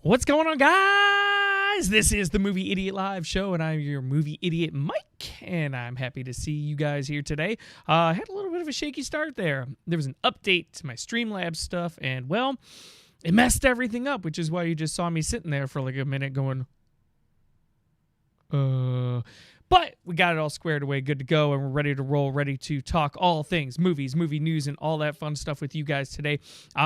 What's going on, guys? This is the Movie Idiot Live Show, and I'm your movie idiot, Mike, and I'm happy to see you guys here today. I had a little bit of a shaky start there. There was an update to my Streamlabs stuff, and, well, it messed everything up, which is why you just saw me sitting there for like a minute going, But we got it all squared away, good to go, and we're ready to roll, ready to talk all things movies, movie news, and all that fun stuff with you guys today.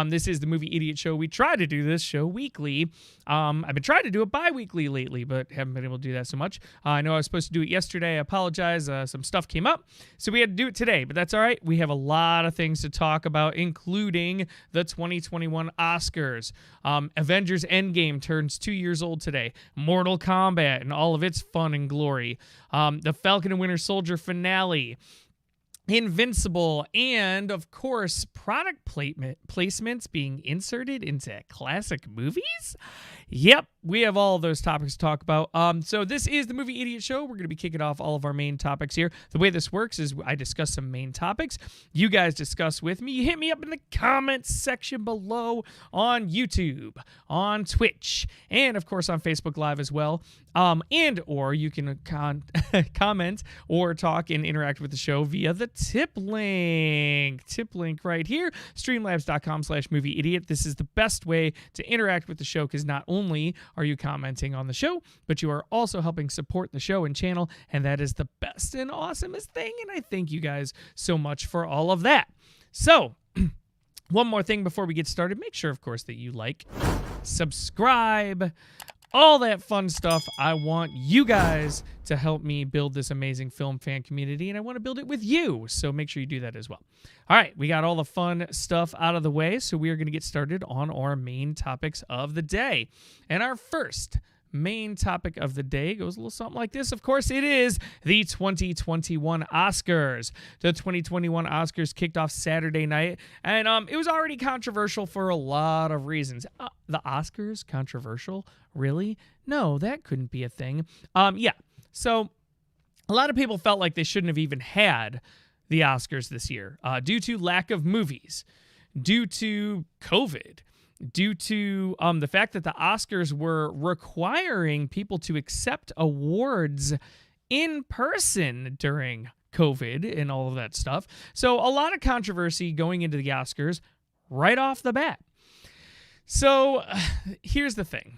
This is the Movie Idiot Show. We try to do this show weekly. I've been trying to do it bi-weekly lately, but haven't been able to do that so much. I know I was supposed to do it yesterday. I apologize. Some stuff came up, so we had to do it today, but that's all right. We have a lot of things to talk about, including the 2021 Oscars. Avengers Endgame turns 2 years old today. Mortal Kombat and all of its fun and glory. The Falcon and Winter Soldier finale, Invincible, and, of course, product placements being inserted into classic movies? Yep, we have all those topics to talk about. So this is the Movie Idiot Show. We're going to be kicking off all of our main topics here. The way this works is I discuss some main topics. You guys discuss with me. You hit me up in the comments section below on YouTube, on Twitch, and, of course, on Facebook Live as well. Or you can comment or talk and interact with the show via the tip link right here, streamlabs.com/movieidiot. This is the best way to interact with the show because not only are you commenting on the show, but you are also helping support the show and channel, and that is the best and awesomest thing, and I thank you guys so much for all of that. So, one more thing before we get started. Make sure, of course, that you like, subscribe, all that fun stuff. I want you guys to help me build this amazing film fan community, and I want to build it with you, so make sure you do that as well. All right, we got all the fun stuff out of the way, so we are going to get started on our main topics of the day. And our first main topic of the day goes a little something like this. Of course, it is the 2021 Oscars. The 2021 Oscars kicked off Saturday night, and it was already controversial for a lot of reasons. The Oscars? Controversial? Really? No, that couldn't be a thing. So a lot of people felt like they shouldn't have even had the Oscars this year due to lack of movies, due to COVID, due to the fact that the Oscars were requiring people to accept awards in person during COVID and all of that stuff. So a lot of controversy going into the Oscars right off the bat. So here's the thing.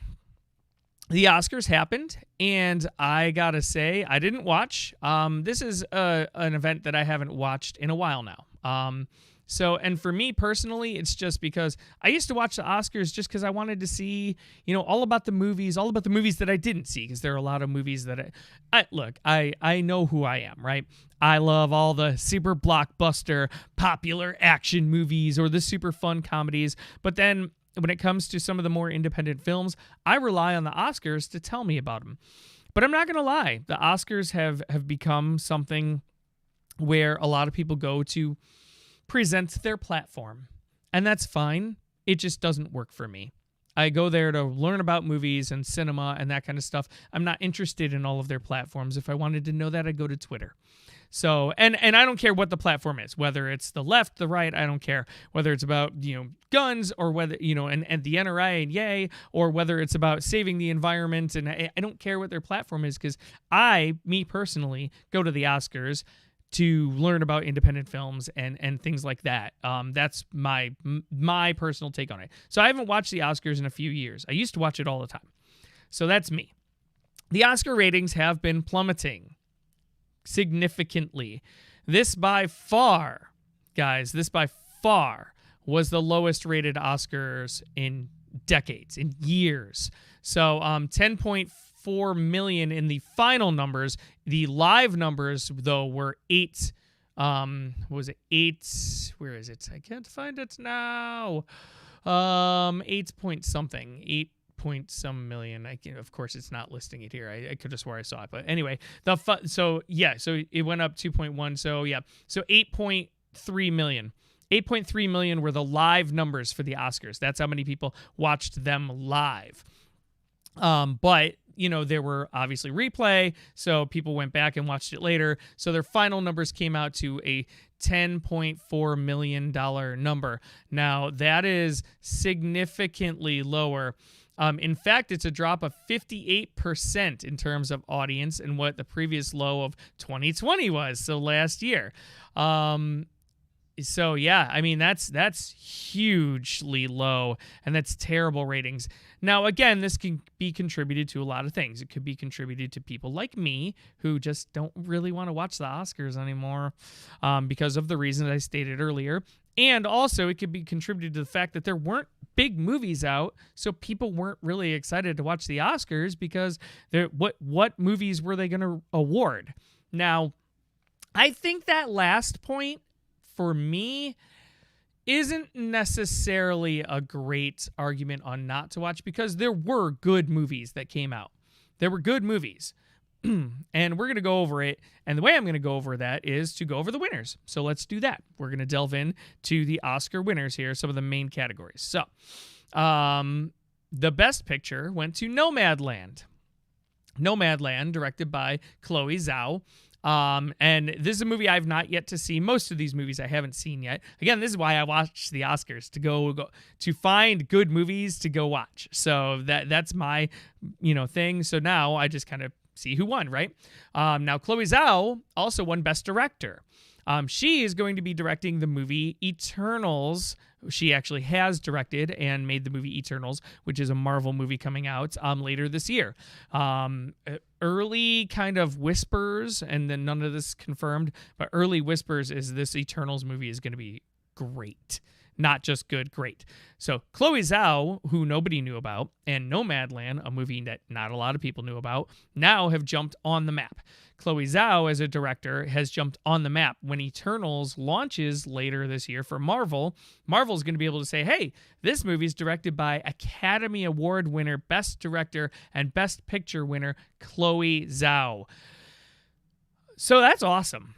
The Oscars happened, and I gotta say, I didn't watch. This is an event that I haven't watched in a while now. And for me personally, it's just because I used to watch the Oscars just because I wanted to see, all about the movies that I didn't see, because there are a lot of movies that I know who I am, right? I love all the super blockbuster, popular action movies or the super fun comedies, but then when it comes to some of the more independent films, I rely on the Oscars to tell me about them. But I'm not going to lie, the Oscars have become something where a lot of people go to present their platform, and that's fine. It just doesn't work for me. I go there to learn about movies and cinema and that kind of stuff. I'm not interested in all of their platforms. If I wanted to know that, I'd go to Twitter. So, and I don't care what the platform is, whether it's the left, the right, I don't care. Whether it's about, guns or whether, and the NRA and yay, or whether it's about saving the environment, and I don't care what their platform is, because me personally, go to the Oscars to learn about independent films and things like that. That's my personal take on it. So I haven't watched the Oscars in a few years. I used to watch it all the time. So that's me. The Oscar ratings have been plummeting significantly. This by far was the lowest rated Oscars in decades, in years. So 10.4 million in the final numbers. The live numbers, though, were 8. Was it 8? Where is it? I can't find it now. 8 point something. 8 point some million. Of course, it's not listing it here. I could have swore I saw it, but anyway, so it went up 2.1. So 8.3 million. 8.3 million were the live numbers for the Oscars. That's how many people watched them live. But there were obviously replay, so people went back and watched it later. So their final numbers came out to a $10.4 million number. Now, that is significantly lower In fact, it's a drop of 58% in terms of audience and what the previous low of 2020 was, so last year. So yeah, I mean that's hugely low, and that's terrible ratings. Now again, this can be contributed to a lot of things. It could be contributed to people like me who just don't really want to watch the Oscars anymore because of the reasons I stated earlier. And also it could be contributed to the fact that there weren't big movies out, so people weren't really excited to watch the Oscars because what movies were they going to award? Now, I think that last point for me isn't necessarily a great argument on not to watch, because there were good movies that came out. There were good movies. And we're going to go over it. And the way I'm going to go over that is to go over the winners. So let's do that. We're going to delve in to the Oscar winners here, some of the main categories. So the best picture went to Nomadland. Nomadland, directed by Chloe Zhao. And this is a movie I've not yet to see. Most of these movies I haven't seen yet. Again, this is why I watch the Oscars, to go to find good movies to go watch. So that's my thing. So now I just kind of see who won, right? Now Chloe Zhao also won Best Director. She is going to be directing the movie Eternals. She actually has directed and made the movie Eternals, which is a Marvel movie coming out later this year. Early kind of whispers, and then none of this confirmed, but early whispers is this Eternals movie is going to be great. Not just good, great. So Chloe Zhao, who nobody knew about, and Nomadland, a movie that not a lot of people knew about, now have jumped on the map. Chloe Zhao, as a director, has jumped on the map. When Eternals launches later this year for Marvel, Marvel's going to be able to say, hey, this movie is directed by Academy Award winner, Best Director, and Best Picture winner, Chloe Zhao. So that's awesome.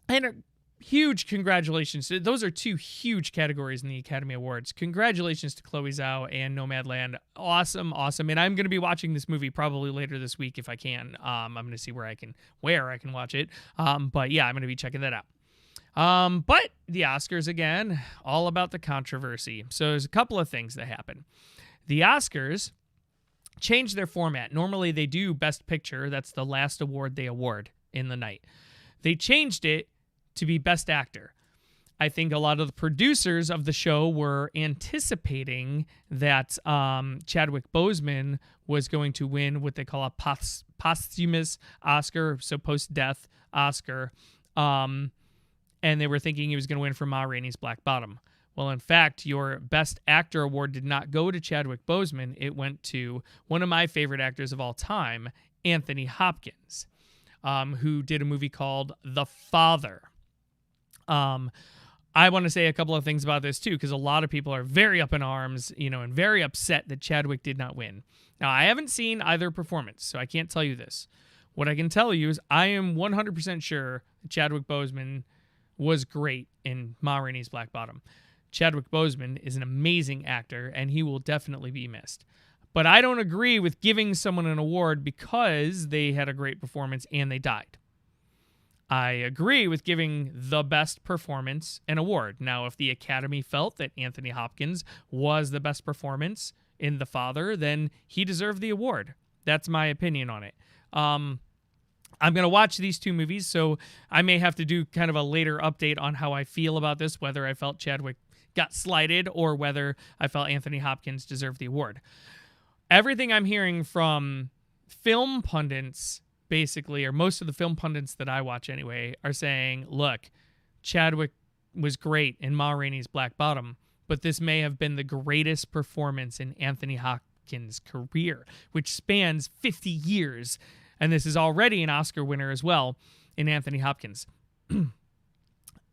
And huge congratulations. Those are two huge categories in the Academy Awards. Congratulations to Chloe Zhao and Nomadland. Awesome. And I'm going to be watching this movie probably later this week if I can. I'm going to see where I can watch it. But yeah, I'm going to be checking that out. But the Oscars, again, all about the controversy. So there's a couple of things that happen. The Oscars changed their format. Normally they do Best Picture. That's the last award they award in the night. They changed it to be Best Actor. I think a lot of the producers of the show were anticipating that Chadwick Boseman was going to win what they call a posthumous Oscar, so post-death Oscar, and they were thinking he was going to win for Ma Rainey's Black Bottom. Well, in fact, your Best Actor award did not go to Chadwick Boseman. It went to one of my favorite actors of all time, Anthony Hopkins, who did a movie called The Father. I want to say a couple of things about this too, because a lot of people are very up in arms, and very upset that Chadwick did not win. Now, I haven't seen either performance, so I can't tell you this. What I can tell you is I am 100% sure that Chadwick Boseman was great in Ma Rainey's Black Bottom. Chadwick Boseman is an amazing actor, and he will definitely be missed. But I don't agree with giving someone an award because they had a great performance and they died. I agree with giving the best performance an award. Now, if the Academy felt that Anthony Hopkins was the best performance in The Father, then he deserved the award. That's my opinion on it. I'm going to watch these two movies, so I may have to do kind of a later update on how I feel about this, whether I felt Chadwick got slighted or whether I felt Anthony Hopkins deserved the award. Everything I'm hearing from film pundits, basically, or most of the film pundits that I watch anyway, are saying, look, Chadwick was great in Ma Rainey's Black Bottom, but this may have been the greatest performance in Anthony Hopkins' career, which spans 50 years. And this is already an Oscar winner as well in Anthony Hopkins.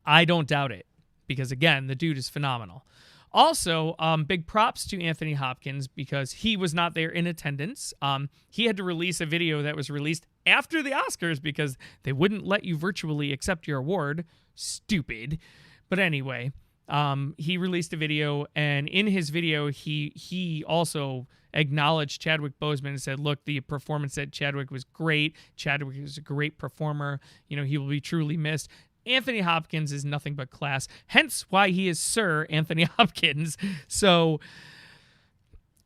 I don't doubt it, because again, the dude is phenomenal. Also, big props to Anthony Hopkins because he was not there in attendance. He had to release a video that was released after the Oscars because they wouldn't let you virtually accept your award. Stupid. But anyway, he released a video, and in his video, he also acknowledged Chadwick Boseman and said, look, the performance at Chadwick was great. Chadwick is a great performer. He will be truly missed. Anthony Hopkins is nothing but class, hence why he is Sir Anthony Hopkins. So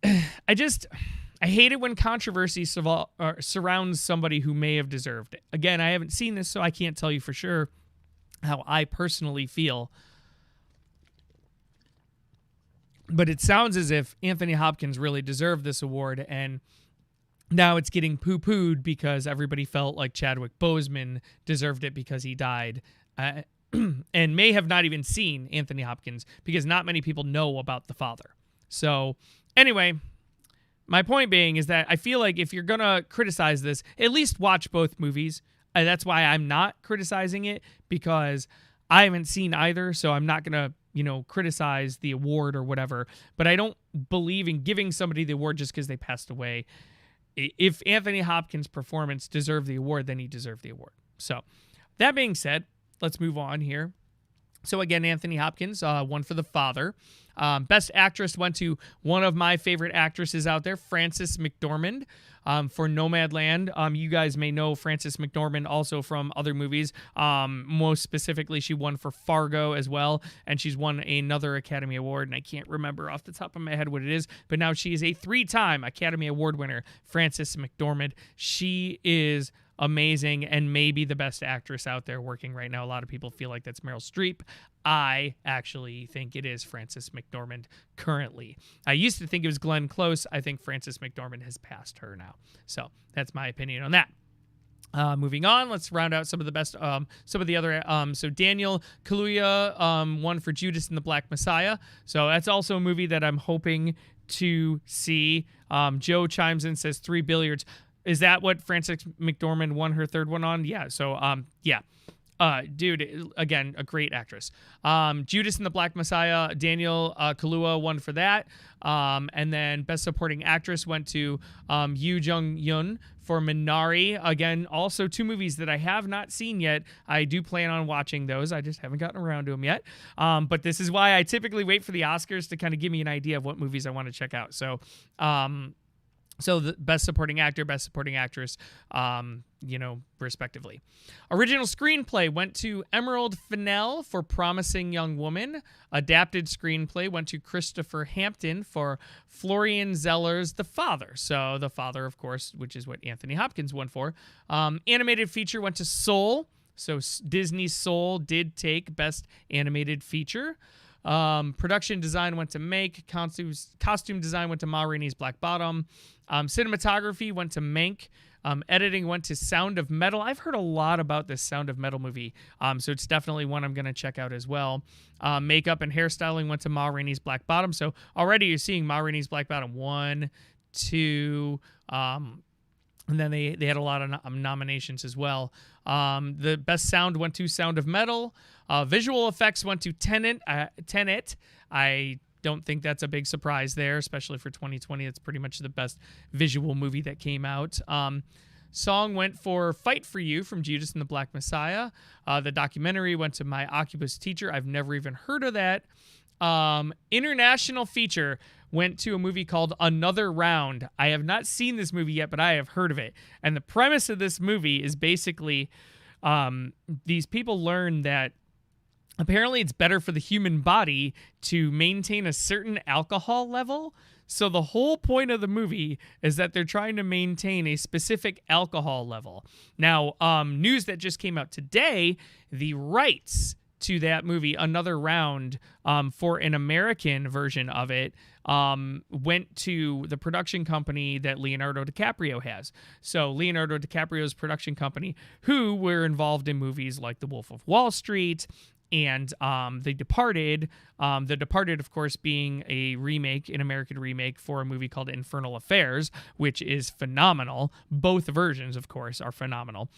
I hate it when controversy surrounds somebody who may have deserved it. Again, I haven't seen this, so I can't tell you for sure how I personally feel. But it sounds as if Anthony Hopkins really deserved this award, and now it's getting poo-pooed because everybody felt like Chadwick Boseman deserved it because he died. And may have not even seen Anthony Hopkins because not many people know about the father. So anyway, my point being is that I feel like if you're going to criticize this, at least watch both movies. That's why I'm not criticizing it, because I haven't seen either. So I'm not going to, criticize the award or whatever. But I don't believe in giving somebody the award just because they passed away. If Anthony Hopkins' performance deserved the award, then he deserved the award. So that being said, let's move on here. So again, Anthony Hopkins won for The Father. Best Actress went to one of my favorite actresses out there, Frances McDormand, for Nomadland. You guys may know Frances McDormand also from other movies. Most specifically, she won for Fargo as well, and she's won another Academy Award, and I can't remember off the top of my head what it is, but now she is a 3-time Academy Award winner, Frances McDormand. She is amazing and maybe the best actress out there working right now. A lot of people feel like that's Meryl Streep. I actually think it is Frances McDormand currently. I used to think it was Glenn Close. I think Frances McDormand has passed her now. So that's my opinion on that. Moving on, let's round out some of the best, some of the other. So Daniel Kaluuya won for Judas and the Black Messiah. So that's also a movie that I'm hoping to see. Joe chimes in, says 3 Billiards. Is that what Frances McDormand won her third one on? Yeah. So, yeah. Dude, again, a great actress. Judas and the Black Messiah, Daniel Kaluuya won for that. And then Best Supporting Actress went to Yoo Jung-yoon for Minari. Again, also 2 movies that I have not seen yet. I do plan on watching those. I just haven't gotten around to them yet. But this is why I typically wait for the Oscars to kind of give me an idea of what movies I want to check out. So, so the Best Supporting Actor, Best Supporting Actress, respectively. Original Screenplay went to Emerald Fennell for Promising Young Woman. Adapted Screenplay went to Christopher Hampton for Florian Zeller's The Father. So The Father, of course, which is what Anthony Hopkins won for. Animated Feature went to Soul. So Disney's Soul did take Best Animated Feature. Production design went to Mank. Costume design went to Ma Rainey's Black Bottom. Cinematography went to Mank. Editing went to Sound of Metal. I've heard a lot about this Sound of Metal movie, so it's definitely one I'm going to check out as well. Makeup and hairstyling went to Ma Rainey's Black Bottom. So already you're seeing Ma Rainey's Black Bottom 1, 2, and then they had a lot of nominations as well. The best sound went to Sound of Metal. Visual effects went to Tenet. I don't think that's a big surprise there, especially for 2020. It's pretty much the best visual movie that came out. Song went for Fight for You from Judas and the Black Messiah. The documentary went to My Octopus Teacher. I've never even heard of that. International feature went to a movie called Another Round. I have not seen this movie yet, but I have heard of it. And the premise of this movie is basically these people learn that apparently it's better for the human body to maintain a certain alcohol level. So the whole point of the movie is that they're trying to maintain a specific alcohol level. Now, news that just came out today, the rights to that movie, Another Round, for an American version of it, went to the production company that Leonardo DiCaprio has. So Leonardo DiCaprio's production company, who were involved in movies like The Wolf of Wall Street and The Departed. The Departed, of course, being a remake, an American remake for a movie called Infernal Affairs, which is phenomenal. Both versions, of course, are phenomenal.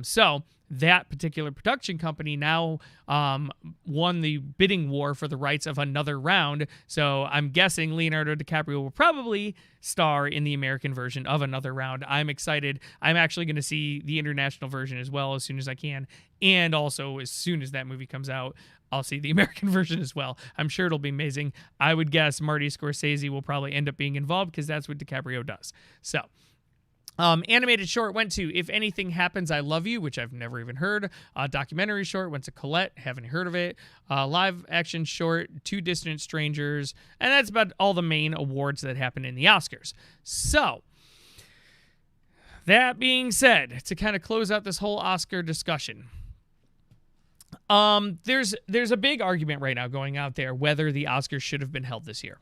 So that particular production company now won the bidding war for the rights of Another Round. So I'm guessing Leonardo DiCaprio will probably star in the American version of Another Round. I'm excited. I'm actually going to see the international version as well as soon as I can. And also, as soon as that movie comes out, I'll see the American version as well. I'm sure it'll be amazing. I would guess Marty Scorsese will probably end up being involved because that's what DiCaprio does. So Animated short went to If Anything Happens, I Love You, which I've never even heard. Documentary short went to Colette, haven't heard of it. Live action short, Two Distant Strangers. And that's about all the main awards that happened in the Oscars. So, that being said, to kind of close out this whole Oscar discussion, there's a big argument right now going out there whether the Oscars should have been held this year.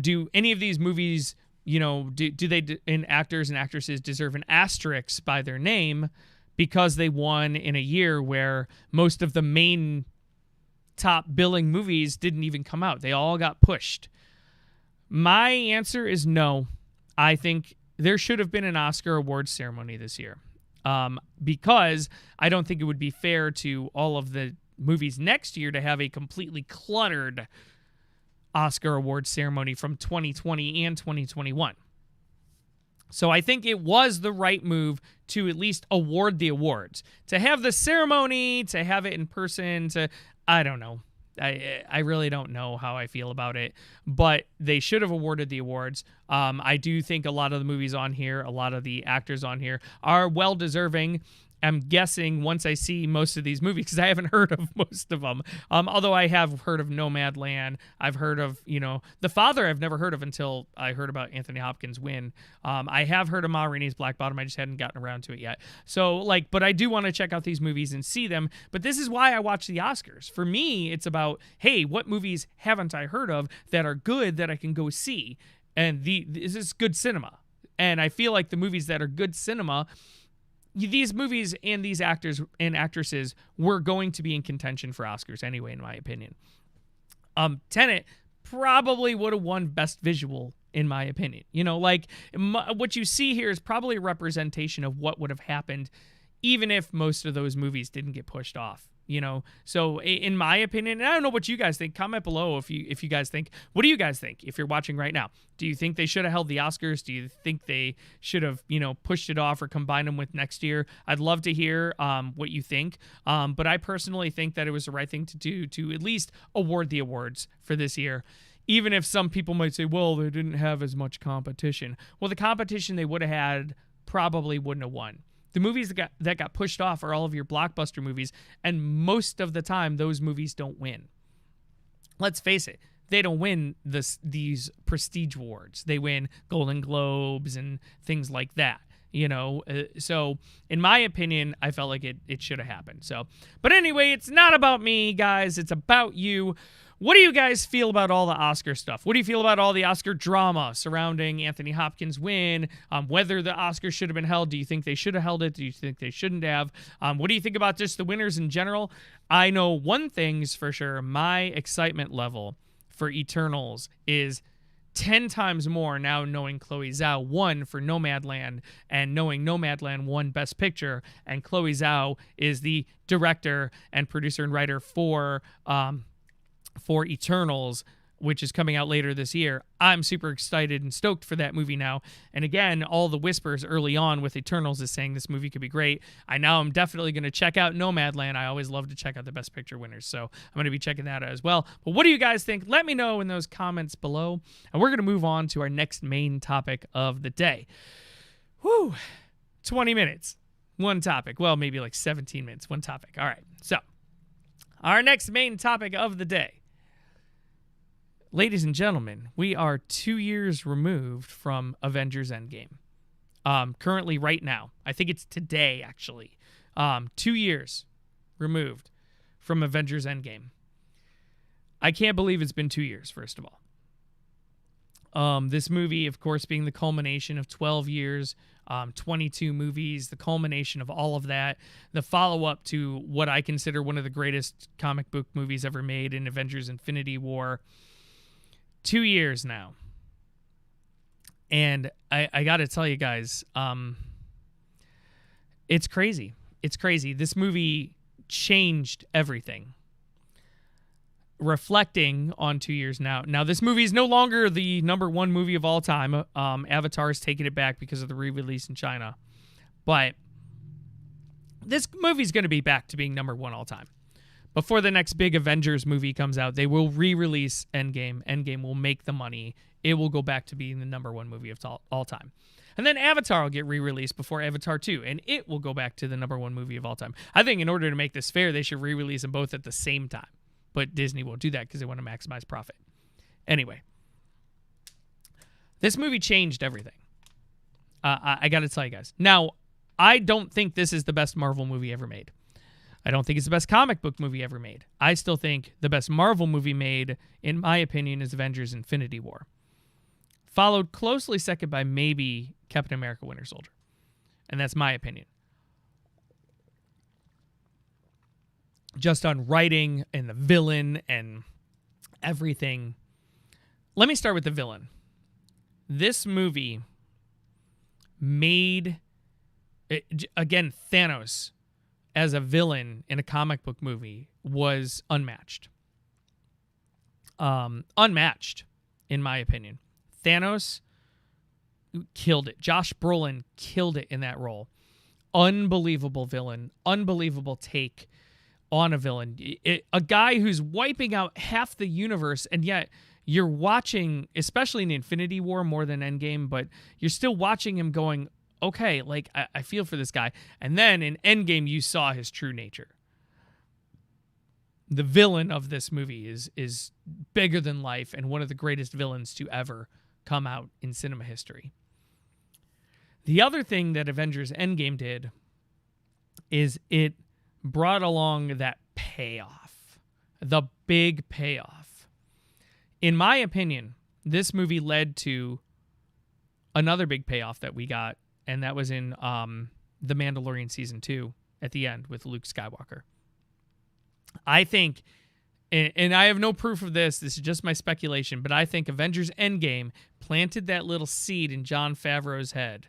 Do any of these movies, do they, and actors and actresses, deserve an asterisk by their name because they won in a year where most of the main top billing movies didn't even come out? They all got pushed. My answer is no. I think there should have been an Oscar awards ceremony this year, because I don't think it would be fair to all of the movies next year to have a completely cluttered Oscar awards ceremony from 2020 and 2021. So I think it was the right move to at least award the awards. To have the ceremony, to have it in person, I don't know. I really don't know how I feel about it, but they should have awarded the awards. I do think a lot of the movies on here, a lot of the actors on here are well deserving. I'm guessing once I see most of these movies, because I haven't heard of most of them. Although I have heard of Nomadland. I've heard of, The Father I've never heard of until I heard about Anthony Hopkins' Win. I have heard of Ma Rainey's Black Bottom. I just hadn't gotten around to it yet. So, but I do want to check out these movies and see them. But this is why I watch the Oscars. For me, it's about, hey, what movies haven't I heard of that are good that I can go see? And this is good cinema. And I feel like the movies that are good cinema, these movies and these actors and actresses were going to be in contention for Oscars anyway, in my opinion. Tenet probably would have won Best Visual, in my opinion. What you see here is probably a representation of what would have happened even if most of those movies didn't get pushed off. So in my opinion, and I don't know what you guys think. Comment below if you guys think. What do you guys think if you're watching right now? Do you think they should have held the Oscars? Do you think they should have pushed it off or combined them with next year? I'd love to hear what you think. But I personally think that it was the right thing to do to at least award the awards for this year. Even if some people might say, well, they didn't have as much competition. Well, the competition they would have had probably wouldn't have won. The movies that got pushed off are all of your blockbuster movies, and most of the time, those movies don't win. Let's face it, they don't win these prestige awards. They win Golden Globes and things like that. So in my opinion, I felt like it should have happened. But anyway, it's not about me, guys. It's about you. What do you guys feel about all the Oscar stuff? What do you feel about all the Oscar drama surrounding Anthony Hopkins' win? Whether the Oscars should have been held? Do you think they should have held it? Do you think they shouldn't have? What do you think about just the winners in general? I know one thing's for sure. My excitement level for Eternals is 10 times more now knowing Chloe Zhao won for Nomadland and knowing Nomadland won Best Picture, and Chloe Zhao is the director and producer and writer for Eternals, which is coming out later this year. I'm super excited and stoked for that movie now. And again, all the whispers early on with Eternals is saying this movie could be great. I'm definitely going to check out Nomadland. I always love to check out the Best Picture winners, so I'm going to be checking that out as well. But what do you guys think? Let me know in those comments below. And we're going to move on to our next main topic of the day. 20 minutes, one topic. Well, maybe like 17 minutes, one topic. All right, so our next main topic of the day. Ladies and gentlemen, we are 2 years removed from Avengers Endgame. Currently, right now. I think it's today, actually. 2 years removed from Avengers Endgame. I can't believe it's been 2 years, first of all. This movie, of course, being the culmination of 12 years, 22 movies, the culmination of all of that, the follow-up to what I consider one of the greatest comic book movies ever made in Avengers Infinity War. 2 years now. And I got to tell you guys, it's crazy. It's crazy. This movie changed everything. Reflecting on 2 years now. Now, this movie is no longer the #1 movie of all time. Avatar is taking it back because of the re-release in China. But this movie's going to be back to being #1 all time. Before the next big Avengers movie comes out, they will re-release Endgame. Endgame will make the money it will go back to being the number one movie of all time. And then Avatar will get re-released before Avatar 2, and it will go back to the number one movie of all time. I think in order to make this fair, they should re-release them both at the same time. But Disney won't do that because they want to maximize profit. Anyway, this movie changed everything. I got to tell you guys. Now, I don't think this is the best Marvel movie ever made. I don't think it's the best comic book movie ever made. I still think the best Marvel movie made, in my opinion, is Avengers Infinity War. Followed closely second by maybe Captain America Winter Soldier. And that's my opinion. Just on writing and the villain and everything. Let me start with the villain. This movie made, again, Thanos as a villain in a comic book movie was unmatched. Unmatched, in my opinion. Thanos killed it. Josh Brolin killed it in that role. Unbelievable villain. Unbelievable take on a villain. A guy who's wiping out half the universe, and yet you're watching, especially in Infinity War more than Endgame, but you're still watching him going, okay, like, I feel for this guy. And then in Endgame, you saw his true nature. The villain of this movie is bigger than life and one of the greatest villains to ever come out in cinema history. The other thing that Avengers Endgame did is it brought along that payoff, the big payoff. In my opinion, this movie led to another big payoff that we got, and that was in The Mandalorian Season 2 at the end with Luke Skywalker. I think, and I have no proof of this is just my speculation, but I think Avengers Endgame planted that little seed in Jon Favreau's head.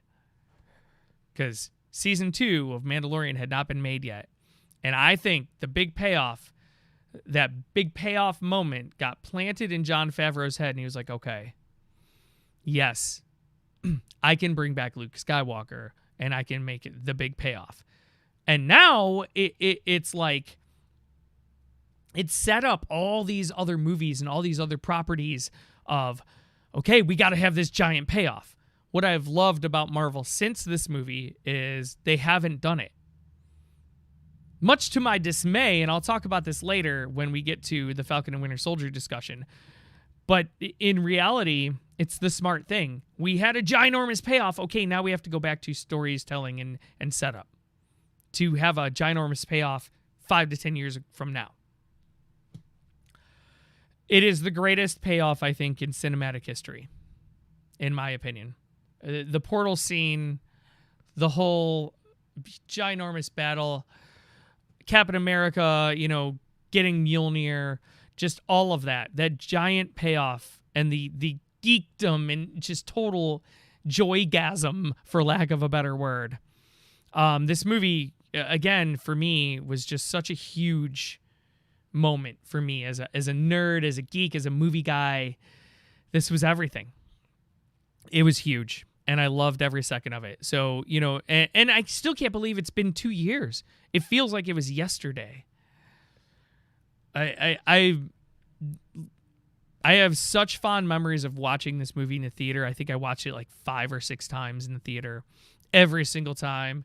Because Season 2 of Mandalorian had not been made yet. And I think the big payoff, that big payoff moment got planted in Jon Favreau's head, and he was like, okay, yes, I can bring back Luke Skywalker, and I can make it the big payoff. And now it's like, it set up all these other movies and all these other properties of, okay, we got to have this giant payoff. What I've loved about Marvel since this movie is they haven't done it. Much to my dismay, and I'll talk about this later when we get to the Falcon and Winter Soldier discussion, but in reality, it's the smart thing. We had a ginormous payoff. Okay, now we have to go back to stories telling and setup to have a ginormous payoff 5 to 10 years from now. It is the greatest payoff, I think, in cinematic history, in my opinion. The portal scene, the whole ginormous battle, Captain America, getting Mjolnir, just all of that giant payoff, and the geekdom and just total joygasm, for lack of a better word. This movie, again, for me, was just such a huge moment for me as a nerd, as a geek, as a movie guy. This was everything. It was huge, and I loved every second of it. So, and I still can't believe it's been 2 years. It feels like it was yesterday. I have such fond memories of watching this movie in the theater. I think I watched it like 5 or 6 times in the theater, every single time.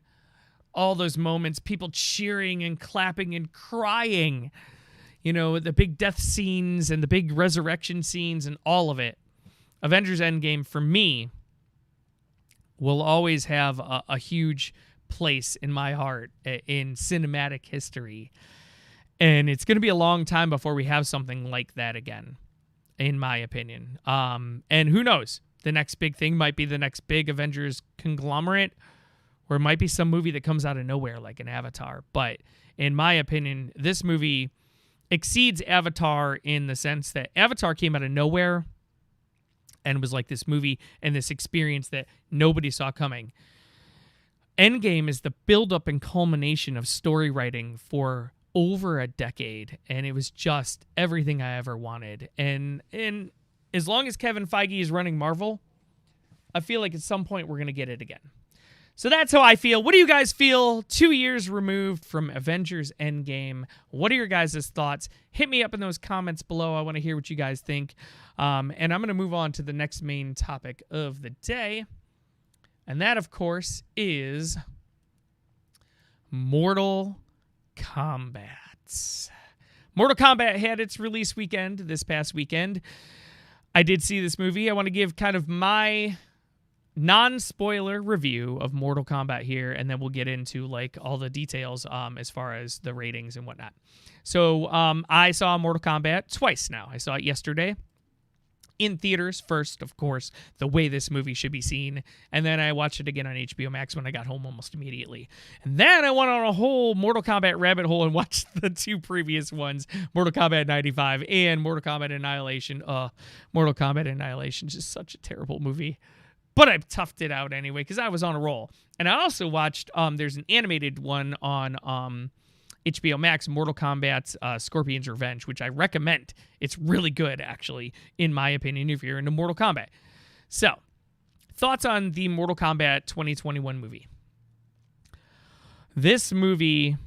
All those moments, people cheering and clapping and crying. The big death scenes and the big resurrection scenes and all of it. Avengers Endgame, for me, will always have a huge place in my heart in cinematic history. And it's going to be a long time before we have something like that again, in my opinion. And who knows? The next big thing might be the next big Avengers conglomerate, or it might be some movie that comes out of nowhere like an Avatar. But in my opinion, this movie exceeds Avatar in the sense that Avatar came out of nowhere and was like this movie and this experience that nobody saw coming. Endgame is the buildup and culmination of story writing for over a decade, and it was just everything I ever wanted. And as long as Kevin Feige is running Marvel, I feel like at some point we're going to get it again. So that's how I feel. What do you guys feel 2 years removed from Avengers Endgame? What are your guys' thoughts? Hit me up in those comments below. I want to hear what you guys think. And I'm going to move on to the next main topic of the day. And that, of course, is Mortal Kombat. Mortal Kombat had its release weekend this past weekend. I did see this movie. I want to give kind of my non-spoiler review of Mortal Kombat here, and then we'll get into like all the details as far as the ratings and whatnot. So I saw Mortal Kombat twice now. I saw it yesterday in theaters first, of course, the way this movie should be seen, and then I watched it again on HBO Max when I got home almost immediately. And then I went on a whole Mortal Kombat rabbit hole and watched the two previous ones, Mortal Kombat 95 and Mortal Kombat Annihilation. Mortal Kombat Annihilation is just such a terrible movie. But I toughed it out anyway because I was on a roll. And I also watched, there's an animated one on HBO Max, Mortal Kombat Scorpion's Revenge, which I recommend. It's really good, actually, in my opinion, if you're into Mortal Kombat. So, thoughts on the Mortal Kombat 2021 movie. This movie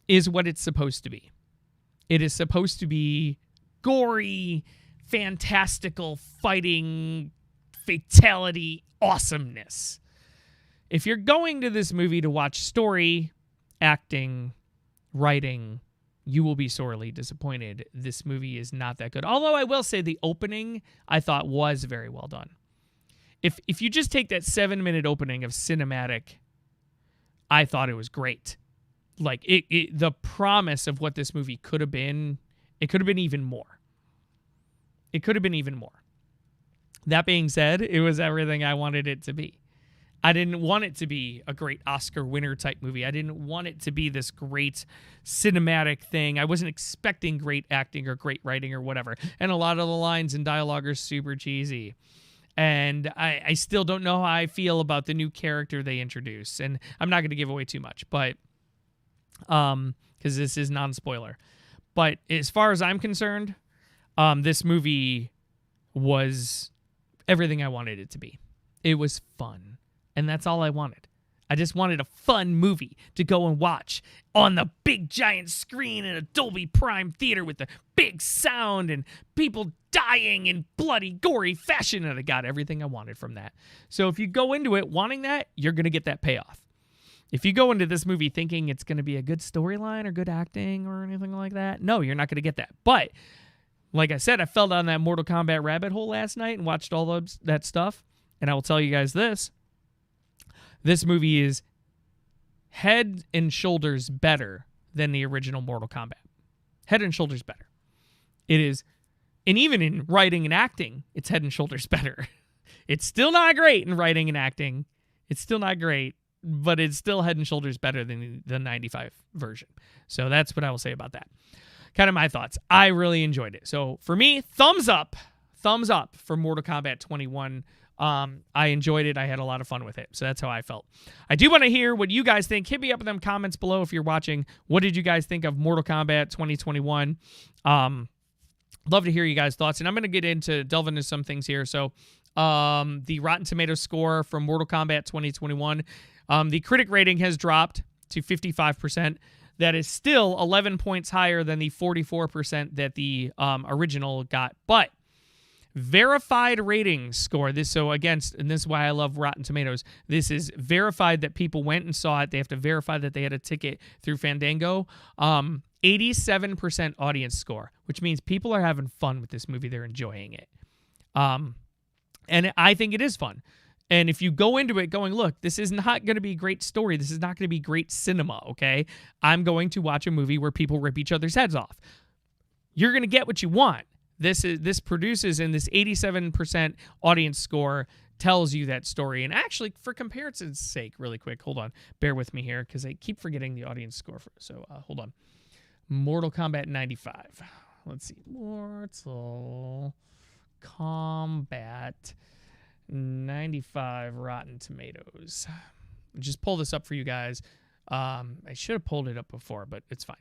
is what it's supposed to be. It is supposed to be gory, fantastical, fighting, fatality awesomeness. If you're going to this movie to watch story, acting, writing, you will be sorely disappointed. This movie is not that good. Although I will say the opening I thought was very well done. If you just take that 7-minute opening of cinematic, I thought it was great. Like the promise of what this movie could have been, it could have been even more. It could have been even more. That being said, it was everything I wanted it to be. I didn't want it to be a great Oscar winner type movie. I didn't want it to be this great cinematic thing. I wasn't expecting great acting or great writing or whatever. And a lot of the lines and dialogue are super cheesy. And I still don't know how I feel about the new character they introduce. And I'm not going to give away too much, but because this is non-spoiler. But as far as I'm concerned, this movie was everything I wanted it to be. It was fun. And that's all I wanted. I just wanted a fun movie to go and watch on the big giant screen in a Dolby Prime theater with the big sound and people dying in bloody, gory fashion. And I got everything I wanted from that. So if you go into it wanting that, you're going to get that payoff. If you go into this movie thinking it's going to be a good storyline or good acting or anything like that, no, you're not going to get that. But like I said, I fell down that Mortal Kombat rabbit hole last night and watched all of that stuff. And I will tell you guys this. This movie is head and shoulders better than the original Mortal Kombat. Head and shoulders better. It is, and even in writing and acting, it's head and shoulders better. It's still not great in writing and acting. It's still not great, but it's still head and shoulders better than the 95 version. So that's what I will say about that. Kind of my thoughts. I really enjoyed it. So for me, thumbs up for Mortal Kombat 21. I enjoyed it. I had a lot of fun with it. So that's how I felt. I do want to hear what you guys think. Hit me up in them comments below if you're watching. What did you guys think of Mortal Kombat 2021? Love to hear you guys' thoughts. And I'm going to delve into some things here. So the Rotten Tomatoes score from Mortal Kombat 2021, the critic rating has dropped to 55%. That is still 11 points higher than the 44% that the original got. But verified ratings score. And this is why I love Rotten Tomatoes. This is verified that people went and saw it. They have to verify that they had a ticket through Fandango. 87% audience score, which means people are having fun with this movie. They're enjoying it. And I think it is fun. And if you go into it going, look, this is not going to be a great story. This is not going to be great cinema, okay? I'm going to watch a movie where people rip each other's heads off. You're going to get what you want. This produces, and this 87% audience score tells you that story. And actually, for comparison's sake, really quick, hold on. Bear with me here, because I keep forgetting the audience score. Hold on. Mortal Kombat 95. Let's see. Mortal Kombat 95 Rotten Tomatoes. Just pull this up for you guys. I should have pulled it up before, but it's fine.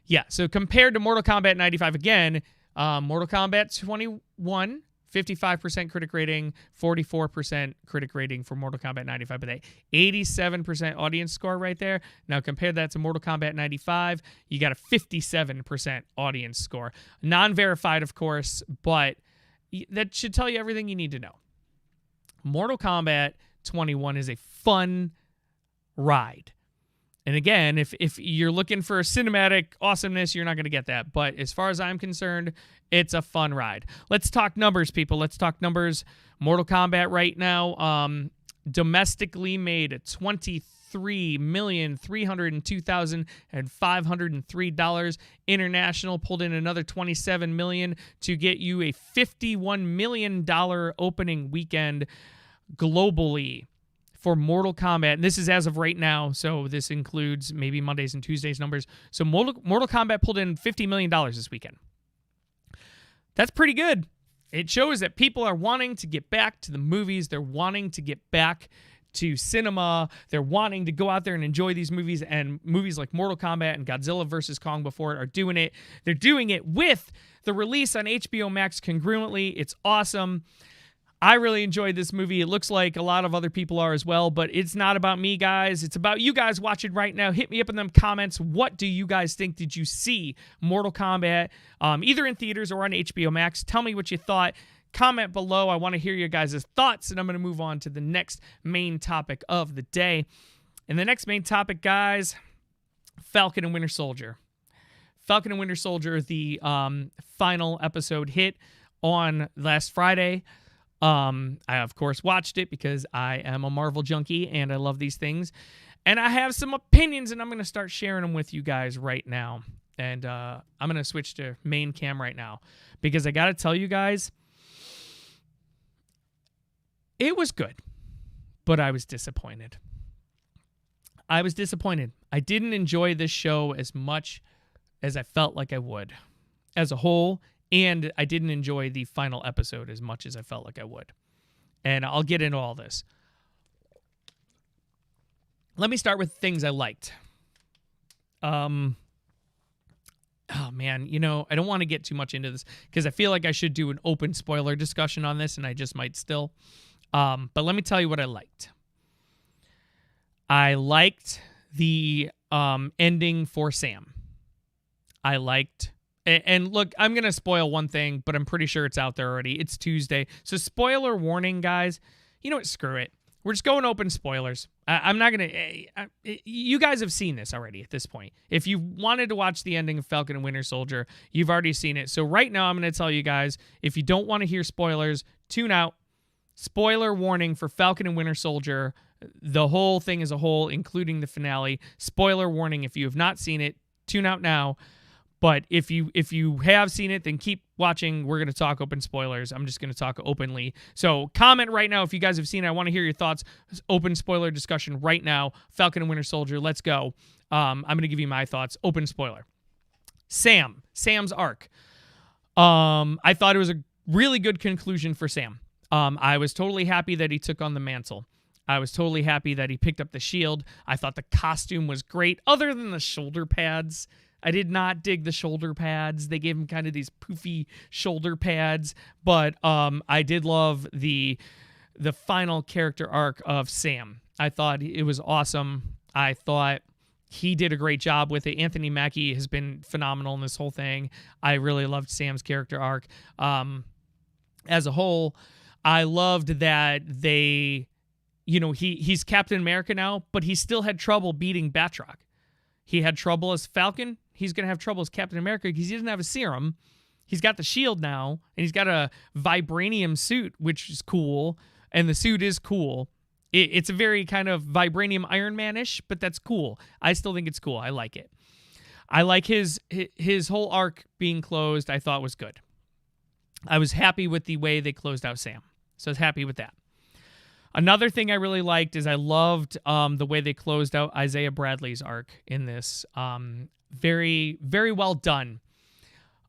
Yeah, so compared to Mortal Kombat 95 again, Mortal Kombat 21, 55% critic rating, 44% critic rating for Mortal Kombat 95, but that 87% audience score right there. Now compare that to Mortal Kombat 95, you got a 57% audience score. Non-verified, of course, but that should tell you everything you need to know. Mortal Kombat 21 is a fun ride. And again, if you're looking for cinematic awesomeness, you're not going to get that. But as far as I'm concerned, it's a fun ride. Let's talk numbers, people. Let's talk numbers. Mortal Kombat right now, domestically made $23,302,503. International pulled in another $27 million to get you a $51 million opening weekend globally for Mortal Kombat. And this is as of right now, so this includes maybe Mondays and Tuesdays numbers. So Mortal Kombat pulled in $50 million this weekend. That's pretty good. It shows that people are wanting to get back to the movies. They're wanting to get back to cinema. They're wanting to go out there and enjoy these movies, and movies like Mortal Kombat and Godzilla vs. Kong before it are doing it. They're doing it with the release on HBO Max congruently. It's awesome. I really enjoyed this movie. It looks like a lot of other people are as well, but it's not about me, guys. It's about you guys watching right now. Hit me up in them comments. What do you guys think? Did you see Mortal Kombat either in theaters or on HBO Max? Tell me what you thought. Comment below. I want to hear your guys' thoughts, and I'm going to move on to the next main topic of the day. And the next main topic, guys, Falcon and Winter Soldier. Falcon and Winter Soldier, the final episode hit on last Friday. I, of course, watched it because I am a Marvel junkie and I love these things. And I have some opinions, and I'm going to start sharing them with you guys right now. And I'm going to switch to main cam right now because I got to tell you guys, it was good, but I was disappointed. I was disappointed. I didn't enjoy this show as much as I felt like I would as a whole. And I didn't enjoy the final episode as much as I felt like I would. And I'll get into all this. Let me start with things I liked. Oh, man. You know, I don't want to get too much into this because I feel like I should do an open spoiler discussion on this, and I just might still. But let me tell you what I liked. I liked the ending for Sam. I liked... And look, I'm going to spoil one thing, but I'm pretty sure it's out there already. It's Tuesday. So spoiler warning, guys. You know what? Screw it. We're just going open spoilers. I'm not going to... You guys have seen this already at this point. If you wanted to watch the ending of Falcon and Winter Soldier, you've already seen it. So right now, I'm going to tell you guys, if you don't want to hear spoilers, tune out. Spoiler warning for Falcon and Winter Soldier. The whole thing as a whole, including the finale. Spoiler warning. If you have not seen it, tune out now. But if you have seen it, then keep watching. We're going to talk open spoilers. I'm just going to talk openly. So comment right now if you guys have seen it. I want to hear your thoughts. Open spoiler discussion right now. Falcon and Winter Soldier. Let's go. I'm going to give you my thoughts. Open spoiler. Sam's arc. I thought it was a really good conclusion for Sam. I was totally happy that he took on the mantle. I was totally happy that he picked up the shield. I thought the costume was great, other than the shoulder pads. I did not dig the shoulder pads. They gave him kind of these poofy shoulder pads, but I did love the final character arc of Sam. I thought it was awesome. I thought he did a great job with it. Anthony Mackie has been phenomenal in this whole thing. I really loved Sam's character arc. As a whole, I loved that they, he's Captain America now, but he still had trouble beating Batroc. He had trouble as Falcon. He's going to have trouble as Captain America because he doesn't have a serum. He's got the shield now, and he's got a vibranium suit, which is cool, and the suit is cool. It's a very kind of vibranium Iron Man-ish, but that's cool. I still think it's cool. I like it. I like his whole arc being closed. I thought was good. I was happy with the way they closed out Sam, so I was happy with that. Another thing I really liked is I loved the way they closed out Isaiah Bradley's arc in this. Very, very well done.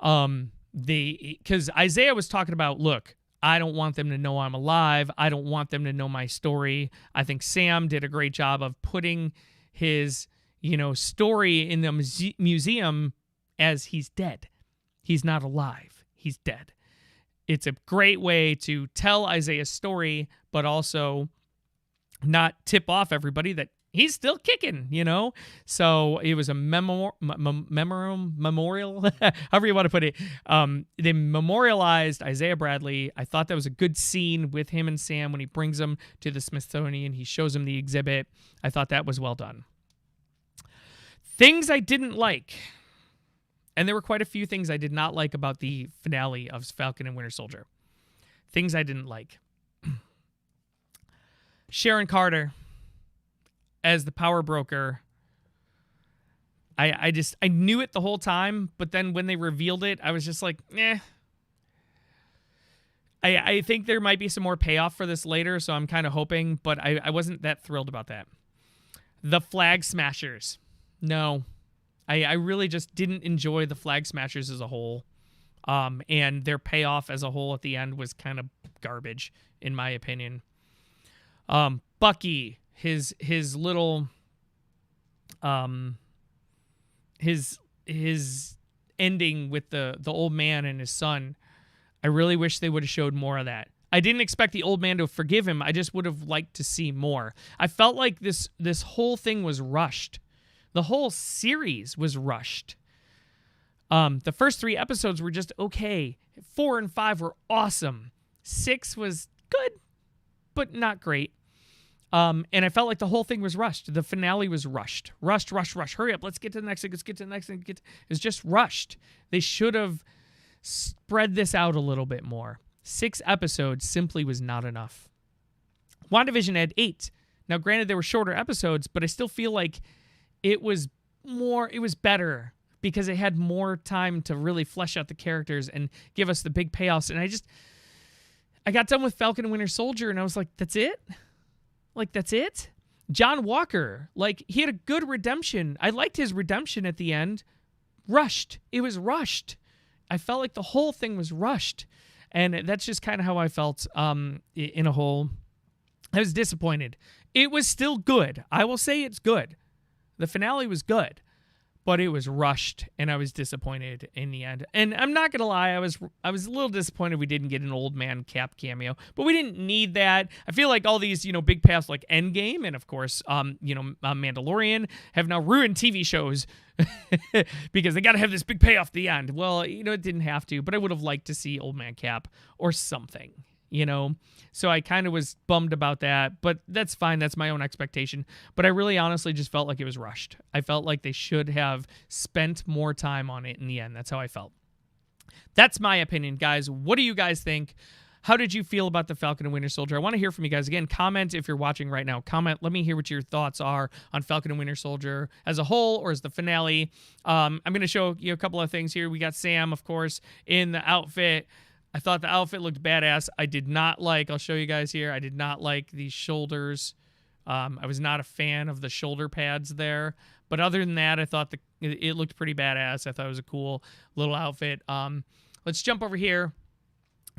Because Isaiah was talking about, look, I don't want them to know I'm alive. I don't want them to know my story. I think Sam did a great job of putting his, story in the museum as he's dead. He's not alive. He's dead. It's a great way to tell Isaiah's story, but also not tip off everybody that he's still kicking, So it was a memorial, however you want to put it. They memorialized Isaiah Bradley. I thought that was a good scene with him and Sam when he brings them to the Smithsonian. He shows him the exhibit. I thought that was well done. Things I didn't like. And there were quite a few things I did not like about the finale of Falcon and Winter Soldier. Things I didn't like. Sharon Carter as the power broker. I knew it the whole time, but then when they revealed it, I was just like, eh. I think there might be some more payoff for this later, so I'm kind of hoping, but I wasn't that thrilled about that. The Flag Smashers. No. I really just didn't enjoy the Flag Smashers as a whole. And their payoff as a whole at the end was kind of garbage, in my opinion. Bucky, his little, his ending with the old man and his son. I really wish they would have showed more of that. I didn't expect the old man to forgive him. I just would have liked to see more. I felt like this whole thing was rushed. The whole series was rushed. The first 3 episodes were just okay. 4 and 5 were awesome. 6 was good, but not great. And I felt like the whole thing was rushed. The finale was rushed. Rush. Hurry up. Let's get to the next thing. Let's get to the next thing. It was just rushed. They should have spread this out a little bit more. 6 episodes simply was not enough. WandaVision had 8. Now, granted, there were shorter episodes, but I still feel like it was better because it had more time to really flesh out the characters and give us the big payoffs. And I got done with Falcon and Winter Soldier, and I was like, that's it? Like, that's it? John Walker, like, he had a good redemption. I liked his redemption at the end. Rushed. It was rushed. I felt like the whole thing was rushed. And that's just kind of how I felt in a whole. I was disappointed. It was still good. I will say it's good. The finale was good, but it was rushed, and I was disappointed in the end. And I'm not gonna lie, I was a little disappointed we didn't get an old man Cap cameo, but we didn't need that. I feel like all these, big payoffs like Endgame and of course, Mandalorian have now ruined TV shows because they got to have this big payoff at the end. Well, it didn't have to, but I would have liked to see old man Cap or something. So I kind of was bummed about that, but that's fine. That's my own expectation. But I really honestly just felt like it was rushed. I felt like they should have spent more time on it in the end. That's how I felt. That's my opinion, guys. What do you guys think? How did you feel about the Falcon and Winter Soldier? I want to hear from you guys. Again, comment if you're watching right now. Comment. Let me hear what your thoughts are on Falcon and Winter Soldier as a whole or as the finale. I'm going to show you a couple of things here. We got Sam, of course, in the outfit. I thought the outfit looked badass. I did not like, I'll show you guys here, I did not like these shoulders. I was not a fan of the shoulder pads there. But other than that, I thought it looked pretty badass. I thought it was a cool little outfit. Let's jump over here.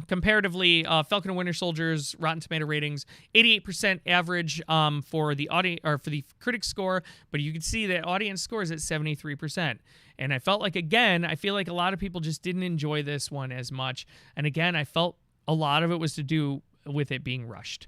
Comparatively, Falcon and Winter Soldier's Rotten Tomato ratings, 88% average for the audience or for the critic score, but you can see that audience score is at 73%. And I felt like, again, I feel like a lot of people just didn't enjoy this one as much. And again, I felt a lot of it was to do with it being rushed.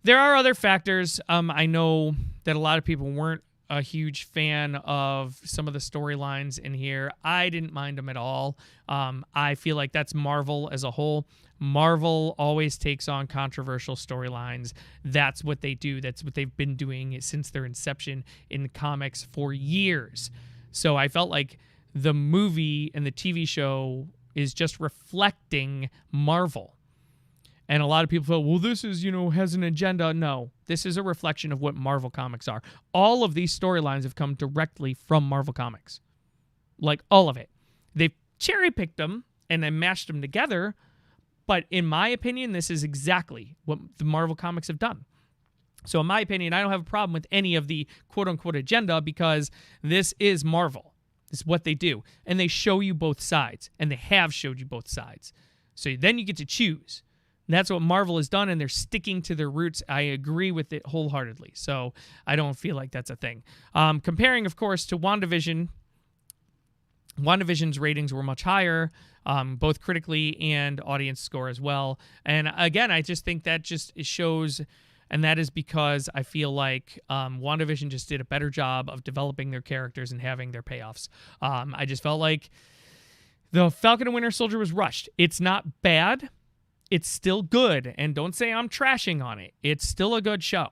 There are other factors. I know that a lot of people weren't a huge fan of some of the storylines in here. I didn't mind them at all. I feel like that's Marvel as a whole. Marvel always takes on controversial storylines. That's what they do. That's what they've been doing since their inception in comics for years. So I felt like the movie and the TV show is just reflecting Marvel. And a lot of people feel, well, this is, has an agenda. No, this is a reflection of what Marvel Comics are. All of these storylines have come directly from Marvel Comics. Like, all of it. They've cherry-picked them and then mashed them together. But in my opinion, this is exactly what the Marvel Comics have done. So in my opinion, I don't have a problem with any of the quote-unquote agenda because this is Marvel. This is what they do. And they show you both sides. And they have showed you both sides. So then you get to choose. And that's what Marvel has done, and they're sticking to their roots. I agree with it wholeheartedly. So I don't feel like that's a thing. Comparing, of course, to WandaVision, WandaVision's ratings were much higher, both critically and audience score as well. And again, I just think that just shows, and that is because I feel like WandaVision just did a better job of developing their characters and having their payoffs. I just felt like the Falcon and Winter Soldier was rushed. It's not bad. It's still good. And don't say I'm trashing on it. It's still a good show.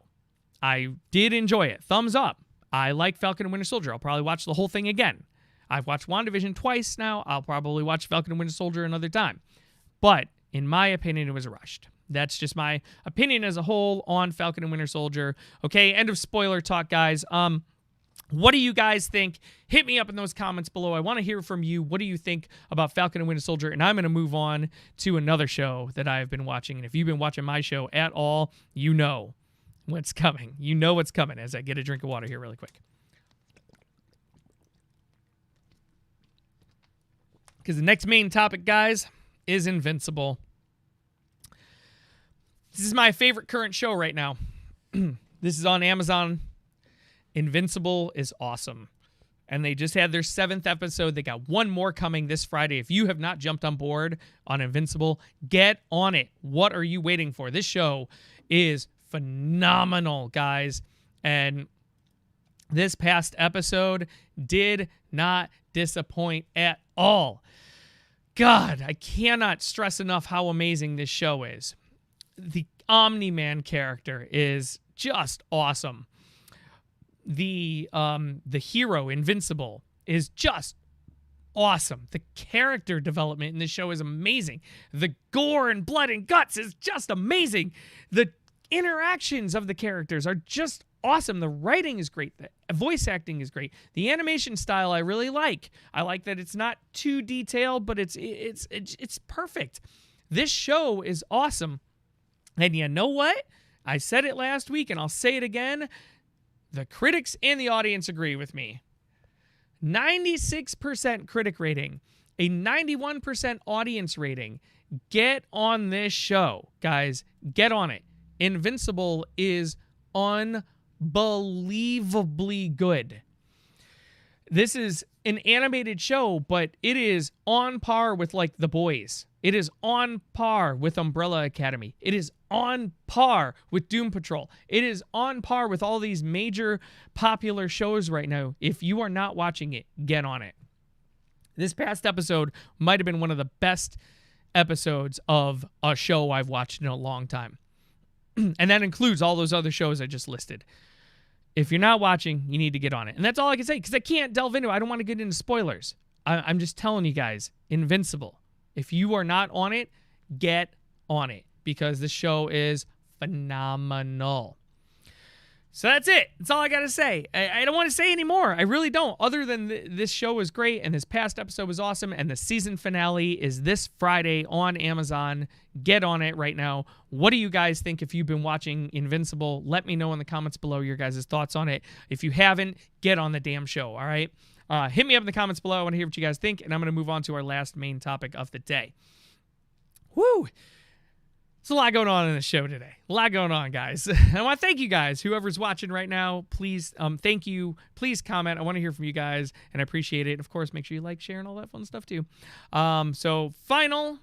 I did enjoy it. Thumbs up. I like Falcon and Winter Soldier. I'll probably watch the whole thing again. I've watched WandaVision twice now. I'll probably watch Falcon and Winter Soldier another time. But in my opinion, it was rushed. That's just my opinion as a whole on Falcon and Winter Soldier. Okay, end of spoiler talk, guys. What do you guys think? Hit me up in those comments below. I want to hear from you. What do you think about Falcon and Winter Soldier? And I'm going to move on to another show that I've been watching. And if you've been watching my show at all, you know what's coming. You know what's coming as I get a drink of water here really quick. Because the next main topic, guys, is Invincible. This is my favorite current show right now. This is on Amazon. Invincible is awesome. And they just had their 7th episode. They got one more coming this Friday. If you have not jumped on board on Invincible, get on it. What are you waiting for? This show is phenomenal, guys. And this past episode did not disappoint at all. God, I cannot stress enough how amazing this show is. The Omni-Man character is just awesome. The hero, Invincible, is just awesome. The character development in this show is amazing. The gore and blood and guts is just amazing. The interactions of the characters are just awesome. The writing is great. The voice acting is great. The animation style I really like. I like that it's not too detailed, but it's perfect. This show is awesome. And you know what? I said it last week, and I'll say it again. The critics and the audience agree with me. 96% critic rating, a 91% audience rating. Get on this show, guys. Get on it. Invincible is unbelievably good. This is an animated show, but it is on par with, like, The Boys. It is on par with Umbrella Academy. It is on par with Doom Patrol. It is on par with all these major popular shows right now. If you are not watching it, get on it. This past episode might have been one of the best episodes of a show I've watched in a long time. And that includes all those other shows I just listed. If you're not watching, you need to get on it. And that's all I can say, because I can't delve into it. I don't want to get into spoilers. I'm just telling you guys, Invincible. If you are not on it, get on it, because the show is phenomenal. So that's it. That's all I got to say. I don't want to say any more. I really don't. Other than this show is great, and this past episode was awesome, and the season finale is this Friday on Amazon. Get on it right now. What do you guys think if you've been watching Invincible? Let me know in the comments below your guys' thoughts on it. If you haven't, get on the damn show, all right? Hit me up in the comments below. I want to hear what you guys think, and I'm going to move on to our last main topic of the day. Woo! There's a lot going on in the show today. A lot going on, guys. I want to thank you guys. Whoever's watching right now, please, thank you. Please comment. I want to hear from you guys, and I appreciate it. Of course, make sure you like, share, and all that fun stuff, too. So, final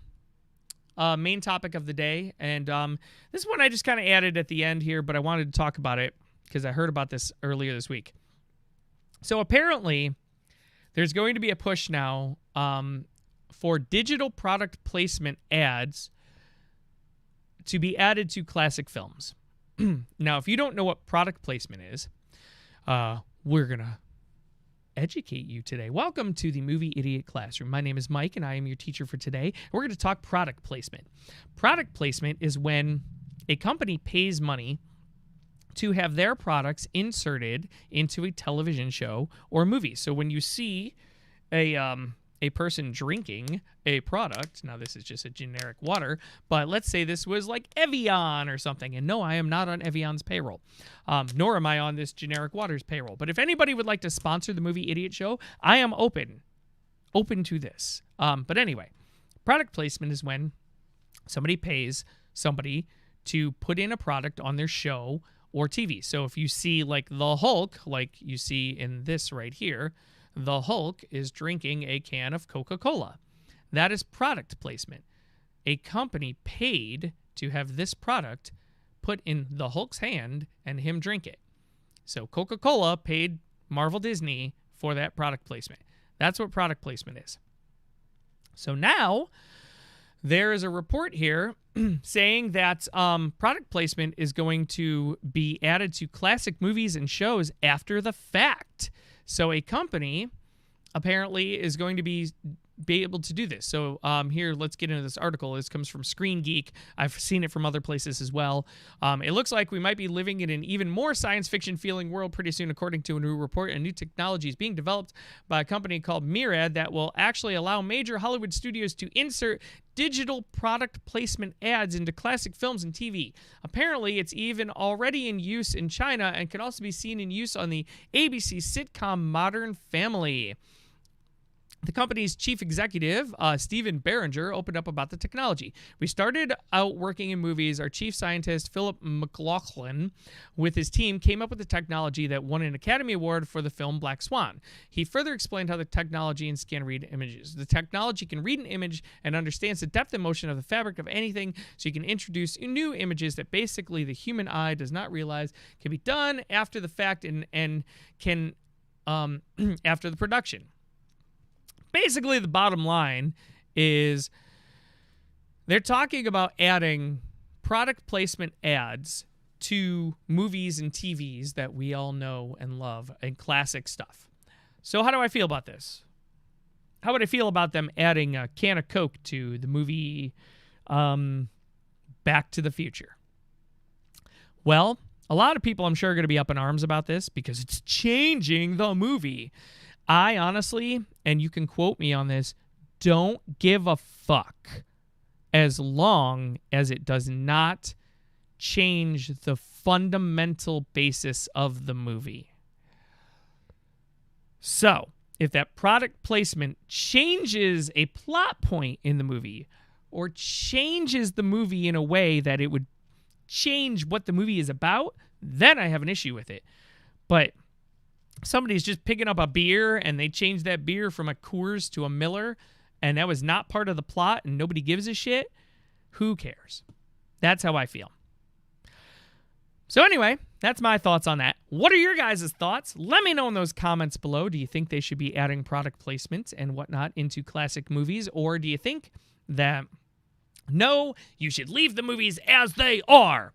main topic of the day, and this one I just kind of added at the end here, but I wanted to talk about it because I heard about this earlier this week. So, apparently, there's going to be a push now for digital product placement ads to be added to classic films. Now, if you don't know what product placement is, we're going to educate you today. Welcome to the Movie Idiot Classroom. My name is Mike, and I am your teacher for today. We're going to talk product placement. Product placement is when a company pays money to have their products inserted into a television show or movie. So when you see a person drinking a product, now this is just a generic water, but let's say this was like Evian or something, and no, I am not on Evian's payroll, nor am I on this generic water's payroll. But if anybody would like to sponsor the Movie Idiot Show, I am open to this. But anyway, product placement is when somebody pays somebody to put in a product on their show or TV. So if you see like the Hulk, like you see in this right here, the Hulk is drinking a can of Coca-Cola. That is product placement. A company paid to have this product put in the Hulk's hand and him drink it. So Coca-Cola paid Marvel Disney for that product placement. That's what product placement is. So now there is a report here saying that product placement is going to be added to classic movies and shows after the fact. So a company apparently is going to be able to do this. So here, let's get into this article. This comes from Screen Geek. I've seen it from other places as well. It looks like we might be living in an even more science fiction feeling world pretty soon, according to a new report. A new technology is being developed by a company called Myriad that will actually allow major Hollywood studios to insert digital product placement ads into classic films and TV. Apparently, it's even already in use in China and can also be seen in use on the ABC sitcom Modern Family. The company's chief executive, Stephen Barringer, opened up about the technology. We started out working in movies. Our chief scientist, Philip McLaughlin, with his team, came up with the technology that won an Academy Award for the film Black Swan. He further explained how the technology and scan read images. The technology can read an image and understands the depth and motion of the fabric of anything, so you can introduce new images that basically the human eye does not realize can be done after the fact and can after the production. Basically, the bottom line is they're talking about adding product placement ads to movies and TVs that we all know and love and classic stuff. So how do I feel about this? How would I feel about them adding a can of Coke to the movie Back to the Future? Well, a lot of people I'm sure are going to be up in arms about this because it's changing the movie. I honestly, and you can quote me on this, don't give a fuck as long as it does not change the fundamental basis of the movie. So, if that product placement changes a plot point in the movie or changes the movie in a way that it would change what the movie is about, then I have an issue with it. But somebody's just picking up a beer and they changed that beer from a Coors to a Miller and that was not part of the plot and nobody gives a shit, who cares? That's how I feel. So anyway, that's my thoughts on that. What are your guys' thoughts? Let me know in those comments below. Do you think they should be adding product placements and whatnot into classic movies? Or do you think that, no, you should leave the movies as they are?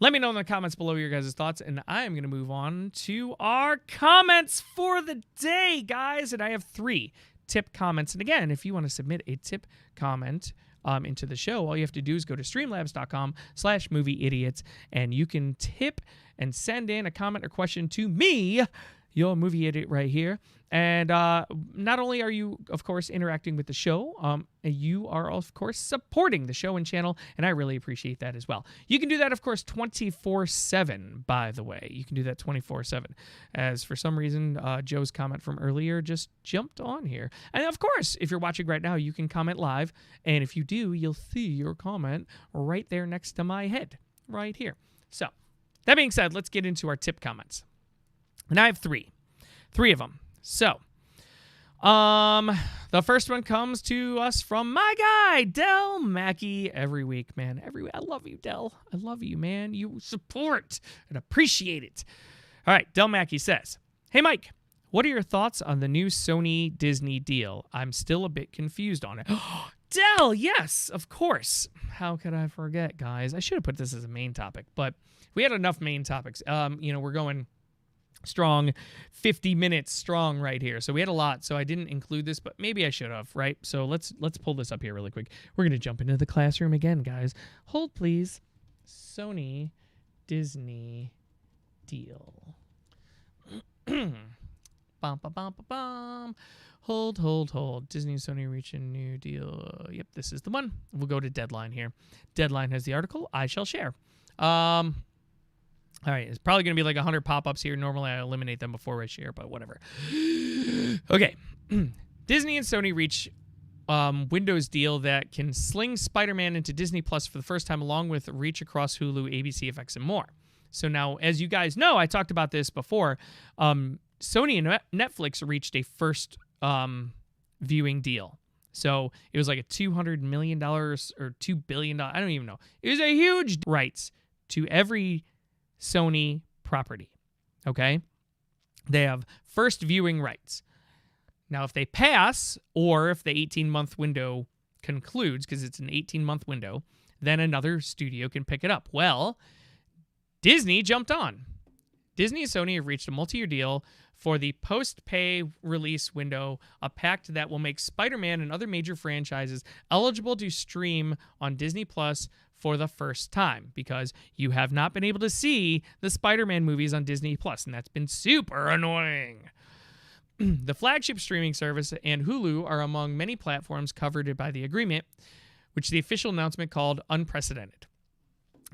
Let me know in the comments below your guys' thoughts, and I am going to move on to our comments for the day, guys. And I have 3 tip comments. And again, if you want to submit a tip comment into the show, all you have to do is go to streamlabs.com/movieidiots, and you can tip and send in a comment or question to me, your movie idiot right here. And not only are you, of course, interacting with the show, you are, of course, supporting the show and channel, and I really appreciate that as well. You can do that, of course, 24/7, by the way. You can do that 24/7. As for some reason, Joe's comment from earlier just jumped on here. And, of course, if you're watching right now, you can comment live, and if you do, you'll see your comment right there next to my head, right here. So, that being said, let's get into our tip comments. And I have 3 of them. So, the first one comes to us from my guy, Del Mackey, every week, man. Every week. I love you, Del. I love you, man. You support and appreciate it. All right, Del Mackey says, "Hey, Mike, what are your thoughts on the new Sony-Disney deal? I'm still a bit confused on it." Del, yes, of course. How could I forget, guys? I should have put this as a main topic, but we had enough main topics. We're going strong, 50 minutes strong right here. So we had a lot, so I didn't include this, but maybe I should have, right? So let's pull this up here really quick. We're going to jump into the classroom again, guys. Hold, please. Sony Disney deal. Bum, bum, bum, bum, bum. Hold. Disney and Sony reach a new deal. Yep, this is the one. We'll go to Deadline here. Deadline has the article. I shall share. All right, it's probably going to be like 100 pop-ups here. Normally, I eliminate them before I share, but whatever. Okay. Disney and Sony reach Windows deal that can sling Spider-Man into Disney Plus for the first time, along with reach across Hulu, ABC, FX, and more. So now, as you guys know, I talked about this before. Sony and Netflix reached a first viewing deal. So it was like a $200 million or $2 billion. I don't even know. It was a huge rights to every Sony property. Okay. They have first viewing rights. Now, if they pass, or if the 18-month window concludes, because it's an 18-month window, then another studio can pick it up. Well, Disney jumped on. Disney and Sony have reached a multi-year deal for the post-pay release window, a pact that will make Spider-Man and other major franchises eligible to stream on Disney Plus for the first time, because you have not been able to see the Spider-Man movies on Disney Plus, and that's been super annoying. The flagship streaming service and Hulu are among many platforms covered by the agreement, which the official announcement called unprecedented.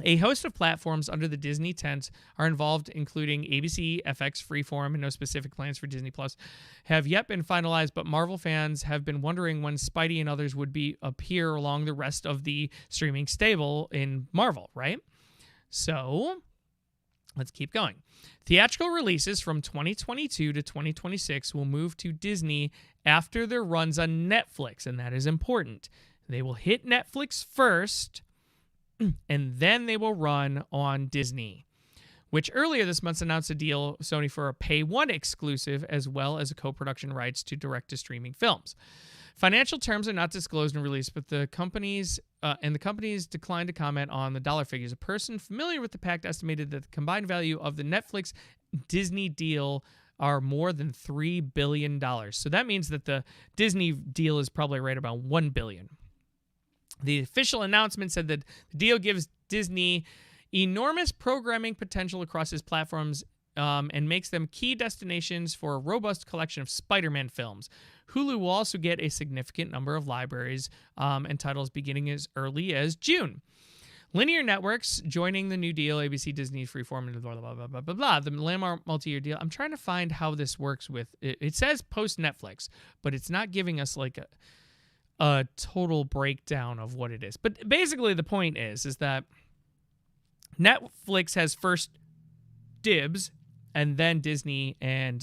A host of platforms under the Disney tent are involved, including ABC, FX, Freeform, and no specific plans for Disney Plus have yet been finalized, but Marvel fans have been wondering when Spidey and others would appear along the rest of the streaming stable in Marvel, right? So let's keep going. Theatrical releases from 2022 to 2026 will move to Disney after their runs on Netflix, and that is important. They will hit Netflix first, and then they will run on Disney, which earlier this month announced a deal with Sony for a Pay One exclusive as well as a co-production rights to direct-to-streaming films. Financial terms are not disclosed and released, but the companies declined to comment on the dollar figures. A person familiar with the pact estimated that the combined value of the Netflix-Disney deal are more than $3 billion. So that means that the Disney deal is probably right about $1 billion. The official announcement said that the deal gives Disney enormous programming potential across its platforms and makes them key destinations for a robust collection of Spider-Man films. Hulu will also get a significant number of libraries and titles beginning as early as June. Linear networks joining the new deal, ABC, Disney, Freeform, and blah, blah, blah, blah, blah, blah. The landmark multi-year deal. I'm trying to find how this works with it. It says post-Netflix, but it's not giving us like a total breakdown of what it is. But basically the point is that Netflix has first dibs, and then Disney and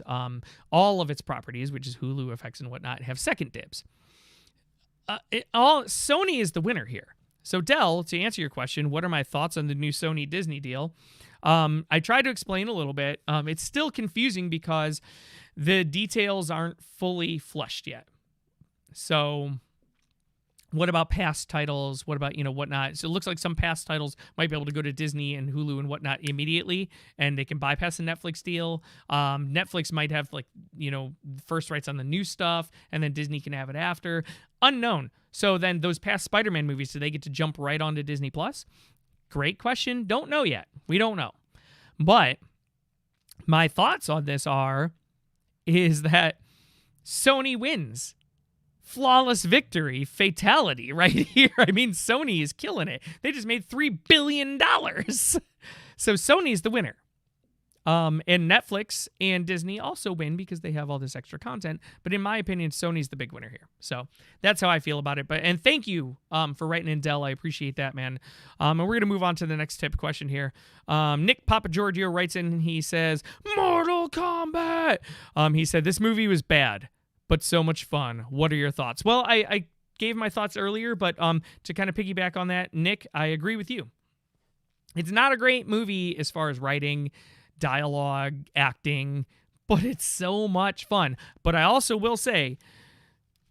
all of its properties, which is Hulu, FX, and whatnot, have second dibs. Sony is the winner here. So Del, to answer your question, what are my thoughts on the new Sony-Disney deal? I tried to explain a little bit. It's still confusing because the details aren't fully fleshed yet. So what about past titles? What about, whatnot? So it looks like some past titles might be able to go to Disney and Hulu and whatnot immediately, and they can bypass the Netflix deal. Netflix might have, first rights on the new stuff, and then Disney can have it after. Unknown. So then those past Spider-Man movies, do they get to jump right onto Disney Plus? Great question. Don't know yet. We don't know. But my thoughts on this is that Sony wins. Flawless victory, fatality right here. I mean, Sony is killing it. They just made $3 billion. So Sony's the winner. And Netflix and Disney also win because they have all this extra content. But in my opinion, Sony's the big winner here. So that's how I feel about it. And thank you for writing in, Dell. I appreciate that, man. And we're going to move on to the next tip question here. Nick Papagiorgio writes in, he says, Mortal Kombat. He said, this movie was bad, but so much fun. What are your thoughts? Well, I gave my thoughts earlier, but to kind of piggyback on that, Nick, I agree with you. It's not a great movie as far as writing, dialogue, acting, but it's so much fun. But I also will say,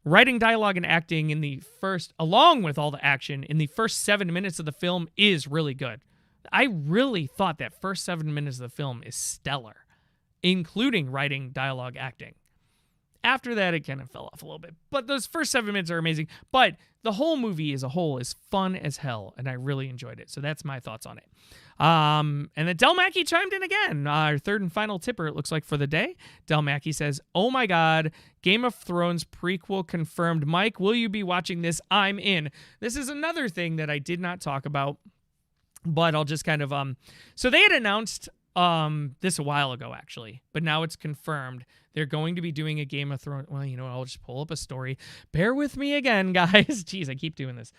writing, dialogue, and acting in the first, along with all the action, in the first 7 minutes of the film is really good. I really thought that first 7 minutes of the film is stellar, including writing, dialogue, acting. After that, it kind of fell off a little bit. But those first 7 minutes are amazing. But the whole movie as a whole is fun as hell, and I really enjoyed it. So that's my thoughts on it. And then Del Mackey chimed in again. Our third and final tipper, it looks like, for the day. Del Mackey says, oh my God, Game of Thrones prequel confirmed. Mike, will you be watching this? I'm in. This is another thing that I did not talk about, but I'll just kind of... So they had announced this a while ago, actually, but now it's confirmed. They're going to be doing a Game of Thrones. Well, I'll just pull up a story. Bear with me again, guys. Jeez, I keep doing this.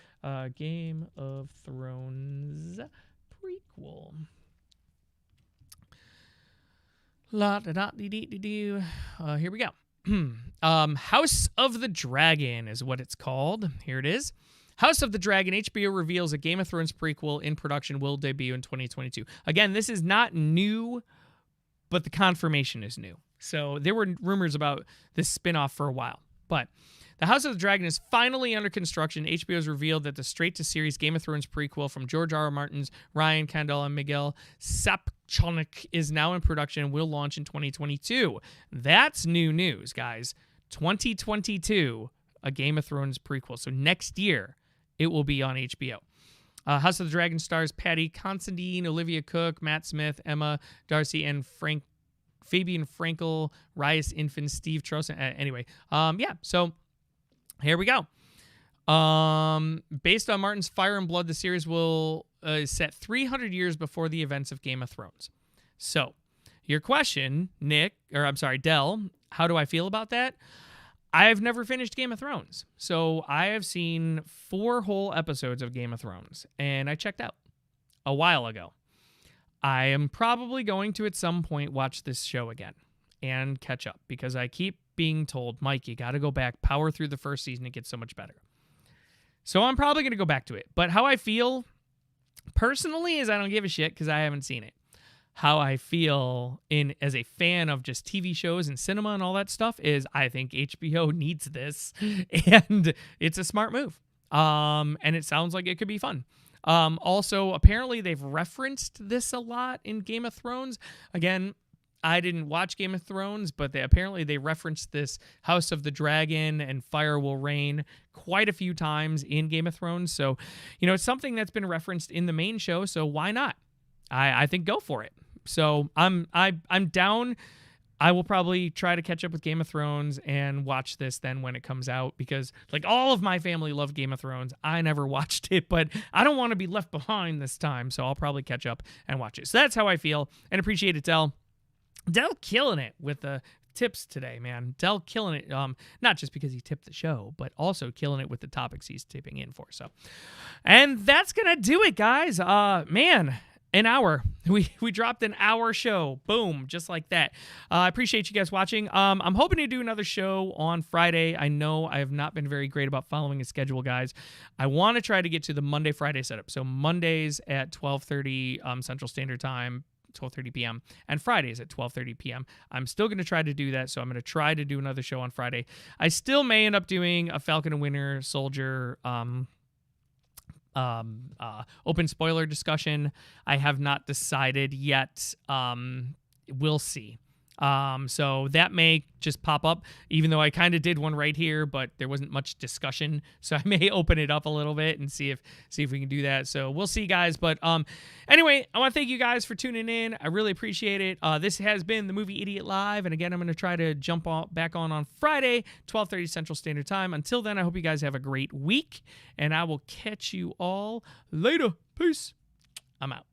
Game of Thrones prequel. La da da dee dee dee dee. Here we go. House of the Dragon is what it's called. Here it is. House of the Dragon, HBO reveals a Game of Thrones prequel in production will debut in 2022. Again, this is not new, but the confirmation is new. So there were rumors about this spinoff for a while. But the House of the Dragon is finally under construction. HBO has revealed that the straight-to-series Game of Thrones prequel from George R. R. Martin's Ryan Condal and Miguel Sapochnik is now in production and will launch in 2022. That's new news, guys. 2022, a Game of Thrones prequel. So next year, it will be on HBO. House of the Dragon stars Patty Considine, Olivia Cook, Matt Smith, Emma Darcy, and Fabian Frankel, Rias Infant, Steve Trosen. Anyway, so here we go. Based on Martin's Fire and Blood, the series will set 300 years before the events of Game of Thrones. So, your question, Del, how do I feel about that? I've never finished Game of Thrones. So, I have seen 4 whole episodes of Game of Thrones, and I checked out a while ago. I am probably going to, at some point, watch this show again and catch up, because I keep being told, Mike, you got to go back, power through the first season, it gets so much better. So I'm probably going to go back to it. But how I feel personally is I don't give a shit because I haven't seen it. How I feel as a fan of just TV shows and cinema and all that stuff is I think HBO needs this, and it's a smart move. And it sounds like it could be fun. Also, apparently they've referenced this a lot in Game of Thrones. Again, I didn't watch Game of Thrones, but they referenced this House of the Dragon and Fire Will Reign quite a few times in Game of Thrones. So, it's something that's been referenced in the main show. So why not? I think go for it. So I'm down. I will probably try to catch up with Game of Thrones and watch this then when it comes out, because all of my family loved Game of Thrones. I never watched it, but I don't want to be left behind this time. So I'll probably catch up and watch it. So that's how I feel, and appreciate it, Del. Del killing it with the tips today, man. Del killing it, not just because he tipped the show, but also killing it with the topics he's tipping in for. So, and that's gonna do it, guys. Man, an hour. We dropped an hour show. Boom, just like that. I appreciate you guys watching. I'm hoping to do another show on Friday. I know I have not been very great about following a schedule, guys. I want to try to get to the Monday-Friday setup. So Mondays at 12:30 Central Standard Time, 12:30 p.m. and Fridays at 12:30 p.m. I'm still going to try to do that, so I'm going to try to do another show on Friday. I still may end up doing a Falcon and Winter Soldier open spoiler discussion. I have not decided yet. We'll see. So that may just pop up, even though I kind of did one right here, but there wasn't much discussion. So I may open it up a little bit and see if we can do that. So we'll see, guys. But anyway, I want to thank you guys for tuning in. I really appreciate it. This has been the Movie Idiot Live, and again, I'm going to try to jump back on Friday, 12:30 Central Standard Time. Until then, I hope you guys have a great week, and I will catch you all later. Peace. I'm out.